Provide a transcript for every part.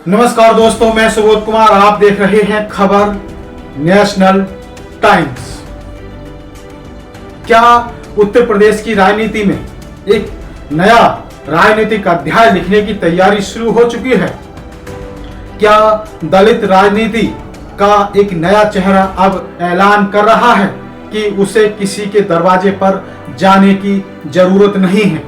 नमस्कार दोस्तों, मैं सुबोध कुमार। आप देख रहे हैं खबर नेशनल टाइम्स। क्या उत्तर प्रदेश की राजनीति में एक नया राजनीतिक अध्याय लिखने की तैयारी शुरू हो चुकी है? क्या दलित राजनीति का एक नया चेहरा अब ऐलान कर रहा है कि उसे किसी के दरवाजे पर जाने की जरूरत नहीं है?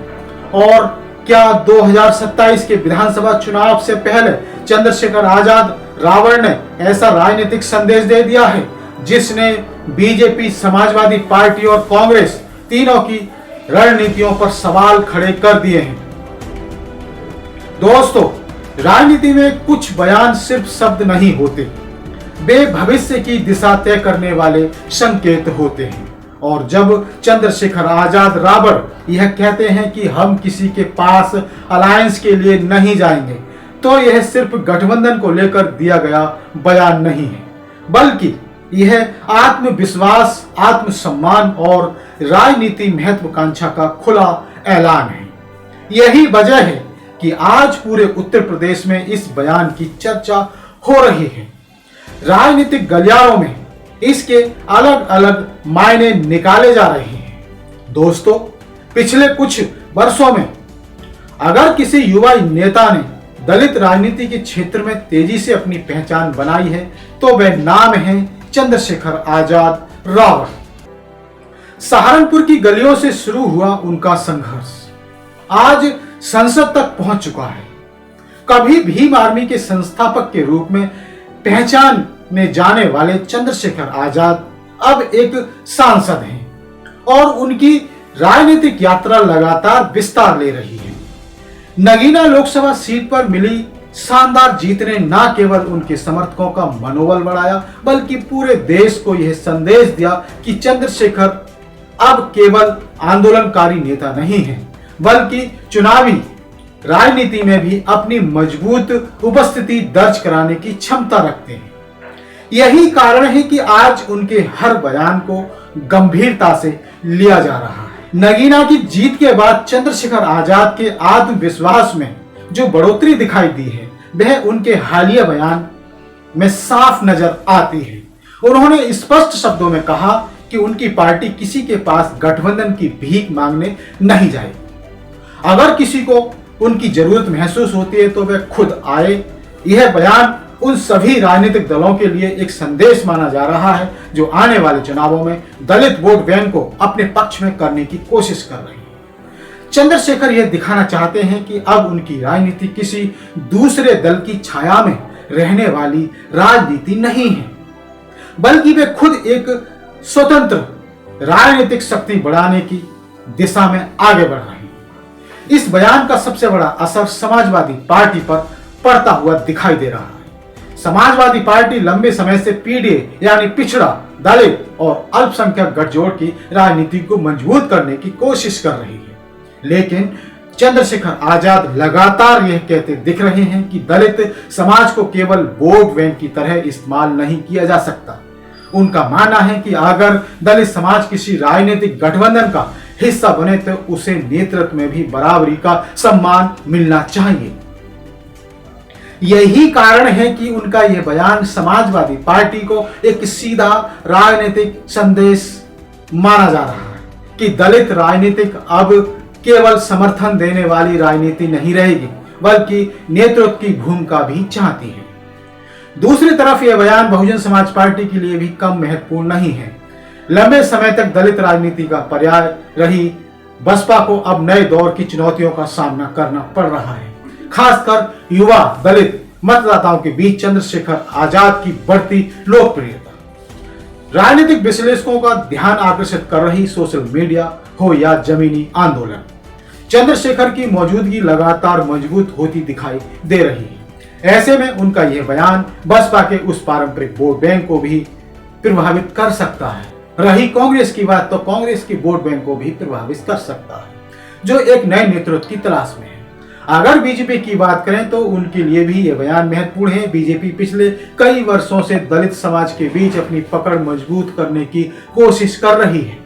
और क्या 2027 के विधानसभा चुनाव से पहले चंद्रशेखर आजाद रावण ने ऐसा राजनीतिक संदेश दे दिया है जिसने बीजेपी, समाजवादी पार्टी और कांग्रेस तीनों की रणनीतियों पर सवाल खड़े कर दिए हैं? दोस्तों, राजनीति में कुछ बयान सिर्फ शब्द नहीं होते, वे भविष्य की दिशा तय करने वाले संकेत होते हैं। और जब चंद्रशेखर आजाद रावण यह कहते हैं कि हम किसी के पास अलायंस के लिए नहीं जाएंगे, तो यह सिर्फ गठबंधन को लेकर दिया गया बयान नहीं है, बल्कि यह आत्मविश्वास, आत्मसम्मान और राजनीति महत्वाकांक्षा का खुला ऐलान है। यही वजह है कि आज पूरे उत्तर प्रदेश में इस बयान की चर्चा हो रही है। राजनीतिक गलियारों में इसके अलग अलग मायने निकाले जा रहे हैं। दोस्तों, पिछले कुछ वर्षों में अगर किसी युवा नेता ने दलित राजनीति के क्षेत्र में तेजी से अपनी पहचान बनाई है तो वह नाम है चंद्रशेखर आजाद रावण। सहारनपुर की गलियों से शुरू हुआ उनका संघर्ष आज संसद तक पहुंच चुका है। कभी भीम आर्मी के संस्थापक के रूप में पहचान में जाने वाले चंद्रशेखर आजाद अब एक सांसद हैं और उनकी राजनीतिक यात्रा लगातार विस्तार ले रही है। नगीना लोकसभा सीट पर मिली शानदार जीत ने न केवल उनके समर्थकों का मनोबल बढ़ाया, बल्कि पूरे देश को यह संदेश दिया कि चंद्रशेखर अब केवल आंदोलनकारी नेता नहीं है, बल्कि चुनावी राजनीति में भी अपनी मजबूत उपस्थिति दर्ज कराने की क्षमता रखते हैं। यही कारण है कि आज उनके हर बयान को गंभीरता से लिया जा रहा है। नगीना की जीत के बाद चंद्रशेखर आजाद के आत्मविश्वास में जो बढ़ोतरी दिखाई दी है, वह उनके हालिया बयान में साफ नजर आती है। उन्होंने स्पष्ट शब्दों में कहा कि उनकी पार्टी किसी के पास गठबंधन की भीख मांगने नहीं जाएगी। अगर किसी को उनकी जरूरत महसूस होती है तो वह खुद आए। यह बयान उन सभी राजनीतिक दलों के लिए एक संदेश माना जा रहा है जो आने वाले चुनावों में दलित वोट बैंक को अपने पक्ष में करने की कोशिश कर रही है। चंद्रशेखर यह दिखाना चाहते हैं कि अब उनकी राजनीति किसी दूसरे दल की छाया में रहने वाली राजनीति नहीं है, बल्कि वे खुद एक स्वतंत्र राजनीतिक शक्ति बढ़ाने की दिशा में आगे बढ़ रहे हैं। इस बयान का सबसे बड़ा असर समाजवादी पार्टी पर पड़ता हुआ दिखाई दे रहा है। समाजवादी पार्टी लंबे समय से पीडीए यानी पिछड़ा, दलित और अल्पसंख्यक गठजोड़ की राजनीति को मजबूत करने की कोशिश कर रही है, लेकिन चंद्रशेखर आजाद लगातार यह कहते दिख रहे हैं कि दलित समाज को केवल वोट बैंक की तरह इस्तेमाल नहीं किया जा सकता। उनका मानना है कि अगर दलित समाज किसी राजनीतिक गठबंधन का हिस्सा बने तो उसे नेतृत्व में भी बराबरी का सम्मान मिलना चाहिए। यही कारण है कि उनका यह बयान समाजवादी पार्टी को एक सीधा राजनीतिक संदेश माना जा रहा है कि दलित राजनीतिक अब केवल समर्थन देने वाली राजनीति नहीं रहेगी, बल्कि नेतृत्व की भूमिका भी चाहती है। दूसरी तरफ यह बयान बहुजन समाज पार्टी के लिए भी कम महत्वपूर्ण नहीं है। लंबे समय तक दलित राजनीति का पर्याय रही बसपा को अब नए दौर की चुनौतियों का सामना करना पड़ रहा है। खासकर युवा दलित मतदाताओं के बीच चंद्रशेखर आजाद की बढ़ती लोकप्रियता राजनीतिक विश्लेषकों का ध्यान आकर्षित कर रही सोशल मीडिया हो या जमीनी आंदोलन, चंद्रशेखर की मौजूदगी लगातार मजबूत होती दिखाई दे रही है। ऐसे में उनका यह बयान बसपा के उस पारंपरिक वोट बैंक को भी प्रभावित कर सकता है। रही कांग्रेस की बात तो कांग्रेस की वोट बैंक को भी प्रभावित कर सकता है, जो एक नए नेतृत्व की तलाश में है। अगर बीजेपी की बात करें तो उनके लिए भी यह बयान महत्वपूर्ण है। बीजेपी पिछले कई वर्षों से दलित समाज के बीच अपनी पकड़ मजबूत करने की कोशिश कर रही है,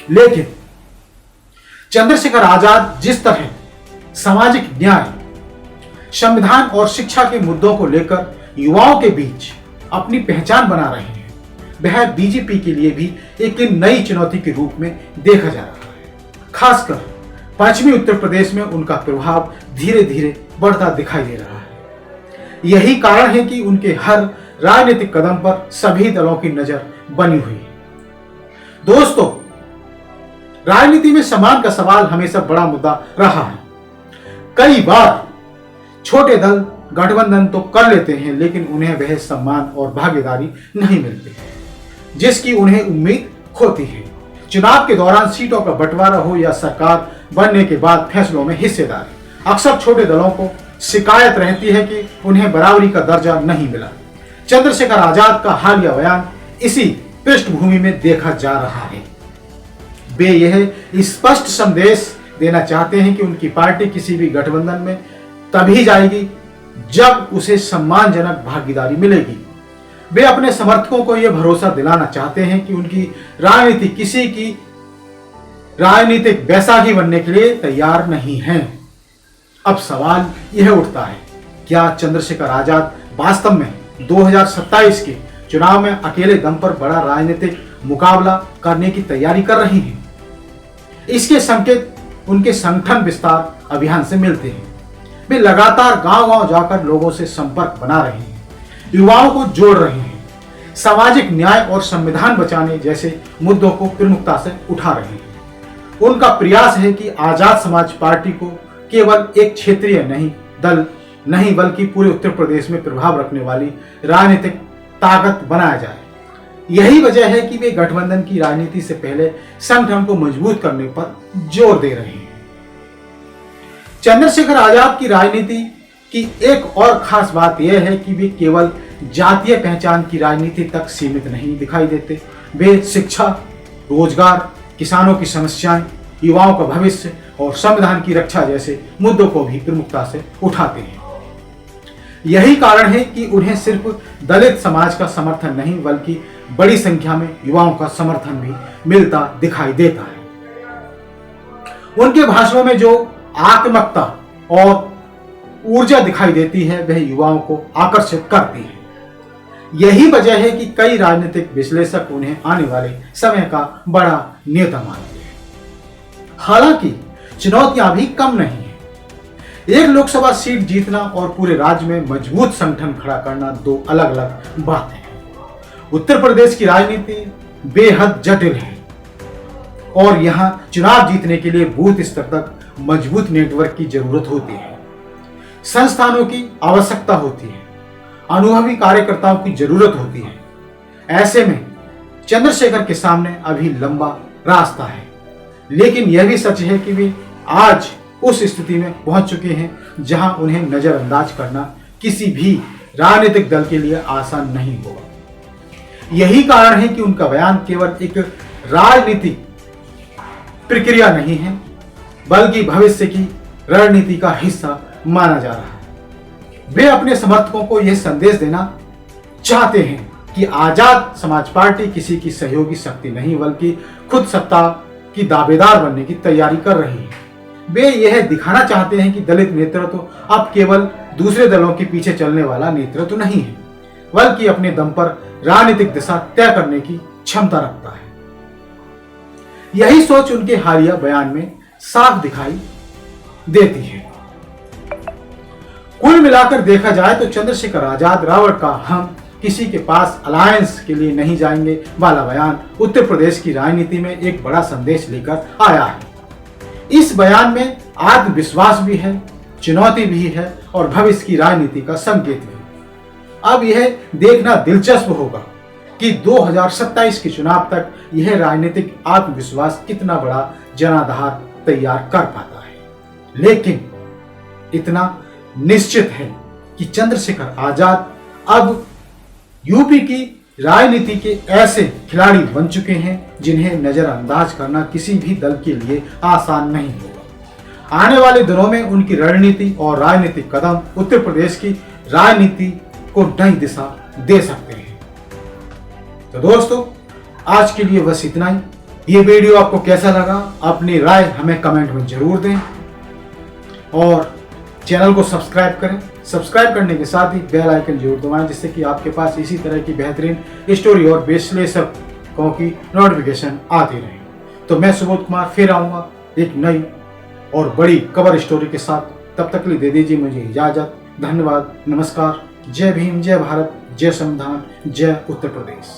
लेकिन चंद्रशेखर आजाद जिस तरह सामाजिक न्याय, संविधान और शिक्षा के मुद्दों को लेकर युवाओं के बीच अपनी पहचान बना रहे हैं, वह बीजेपी के लिए भी एक नई चुनौती के रूप में देखा जा रहा है। खासकर पश्चिमी उत्तर प्रदेश में उनका प्रभाव धीरे धीरे बढ़ता दिखाई दे रहा है। यही कारण है कि उनके हर राजनीतिक कदम पर सभी दलों की नजर बनी हुई है। दोस्तों, राजनीति में सम्मान का सवाल हमेशा बड़ा मुद्दा रहा है। कई बार छोटे दल गठबंधन तो कर लेते हैं, लेकिन उन्हें वह सम्मान और भागीदारी नहीं मिलती, जिसकी उन्हें उम्मीद होती है। चुनाव के दौरान सीटों का बंटवारा हो या सरकार बनने के बाद फैसलों में हिस्सेदारी, अक्सर छोटे दलों को शिकायत रहती है कि उन्हें बराबरी का दर्जा नहीं मिला। चंद्रशेखर आजाद का हालिया बयान इसी पृष्ठभूमि में देखा जा रहा है। वे यह स्पष्ट संदेश देना चाहते हैं कि उनकी पार्टी किसी भी गठबंधन में तभी जाएगी जब उसे सम्मानजनक भागीदारी मिलेगी। वे अपने समर्थकों को यह भरोसा दिलाना चाहते हैं कि उनकी राजनीति किसी की राजनीतिक बैसाखी बनने के लिए तैयार नहीं है। अब सवाल यह उठता है, क्या चंद्रशेखर आजाद वास्तव में 2027 के चुनाव में अकेले दम पर बड़ा राजनीतिक मुकाबला करने की तैयारी कर रही हैं? इसके संकेत उनके संगठन विस्तार अभियान से मिलते हैं। वे लगातार गांव-गांव जाकर लोगों से संपर्क बना रहे हैं, युवाओं को जोड़ रहे हैं, सामाजिक न्याय और संविधान बचाने जैसे मुद्दों को प्रमुखता से उठा रहे हैं। उनका प्रयास है कि आजाद समाज पार्टी को केवल एक क्षेत्रीय दल नहीं बल्कि पूरे उत्तर प्रदेश में प्रभाव रखने वाली राजनीतिक ताकत बनाया जाए। यही वजह है कि वे गठबंधन की राजनीति से पहले संगठन को मजबूत करने पर जोर दे रहे हैं। चंद्रशेखर आजाद की राजनीति की एक और खास बात यह है कि वे केवल जातीय पहचान की राजनीति तक सीमित नहीं दिखाई देते। वे शिक्षा, रोजगार, किसानों की समस्याएं, युवाओं का भविष्य और संविधान की रक्षा जैसे मुद्दों को भी प्रमुखता से उठाते हैं। यही कारण है कि उन्हें सिर्फ दलित समाज का समर्थन नहीं बल्कि बड़ी संख्या में युवाओं का समर्थन भी मिलता दिखाई देता है। उनके भाषणों में जो आक्रामकता और ऊर्जा दिखाई देती है वह युवाओं को आकर्षित करती है। यही वजह है कि कई राजनीतिक विश्लेषक उन्हें आने वाले समय का बड़ा नेता मानते हैं। हालांकि चुनौतियां भी कम नहीं है। एक लोकसभा सीट जीतना और पूरे राज्य में मजबूत संगठन खड़ा करना दो अलग अलग बातें हैं। उत्तर प्रदेश की राजनीति बेहद जटिल है और यहां चुनाव जीतने के लिए बूथ स्तर तक मजबूत नेटवर्क की जरूरत होती है, संस्थानों की आवश्यकता होती है, अनुभवी कार्यकर्ताओं की जरूरत होती है। ऐसे में चंद्रशेखर के सामने अभी लंबा रास्ता है, लेकिन यह भी सच है कि वे आज उस स्थिति में पहुंच चुके हैं जहां उन्हें नजरअंदाज करना किसी भी राजनीतिक दल के लिए आसान नहीं होगा। यही कारण है कि उनका बयान केवल एक राजनीतिक प्रक्रिया नहीं है बल्कि भविष्य की रणनीति का हिस्सा माना जा रहा है। वे अपने समर्थकों को यह संदेश देना चाहते हैं कि आजाद समाज पार्टी किसी की सहयोगी शक्ति नहीं बल्कि खुद सत्ता की दावेदार बनने की तैयारी कर रही है। वे यह दिखाना चाहते हैं कि दलित नेतृत्व अब केवल दूसरे दलों के पीछे चलने वाला नेतृत्व नहीं है बल्कि अपने दम पर राजनीतिक दिशा तय करने की क्षमता रखता है। यही सोच उनके हालिया बयान में साफ दिखाई देती है। कुल मिलाकर देखा जाए तो चंद्रशेखर आजाद रावण का हम किसी के पास अलायंस के लिए नहीं जाएंगे वाला बयान उत्तर प्रदेश की राजनीति में एक बड़ा संदेश लेकर आया है। इस बयान में आत्मविश्वास भी है, चुनौती भी है और भविष्य की राजनीति का संकेत भी। अब यह देखना दिलचस्प होगा कि 2027 के चुनाव तक यह राजनीतिक आत्मविश्वास कितना बड़ा जनाधार तैयार कर पाता है। लेकिन इतना निश्चित है कि चंद्रशेखर आजाद अब यूपी की राजनीति के ऐसे खिलाड़ी बन चुके हैं जिन्हें नजरअंदाज करना किसी भी दल के लिए आसान नहीं होगा। आने वाले दिनों में उनकी रणनीति और राजनीतिक कदम उत्तर प्रदेश की राजनीति को नई दिशा दे सकते हैं। तो दोस्तों, आज के लिए बस इतना ही। ये वीडियो आपको कैसा लगा अपनी राय हमें कमेंट में जरूर दें और चैनल को सब्सक्राइब करें। सब्सक्राइब करने के साथ ही बेल आइकन जरूर दबाएं, जिससे कि आपके पास इसी तरह की बेहतरीन स्टोरी और विश्लेषकों की नोटिफिकेशन आती रहे। तो मैं सुबोध कुमार फिर आऊँगा एक नई और बड़ी कवर स्टोरी के साथ। तब तक के लिए दे दीजिए मुझे इजाज़त। धन्यवाद, नमस्कार, जय भीम, जय भारत, जय संविधान, जय उत्तर प्रदेश।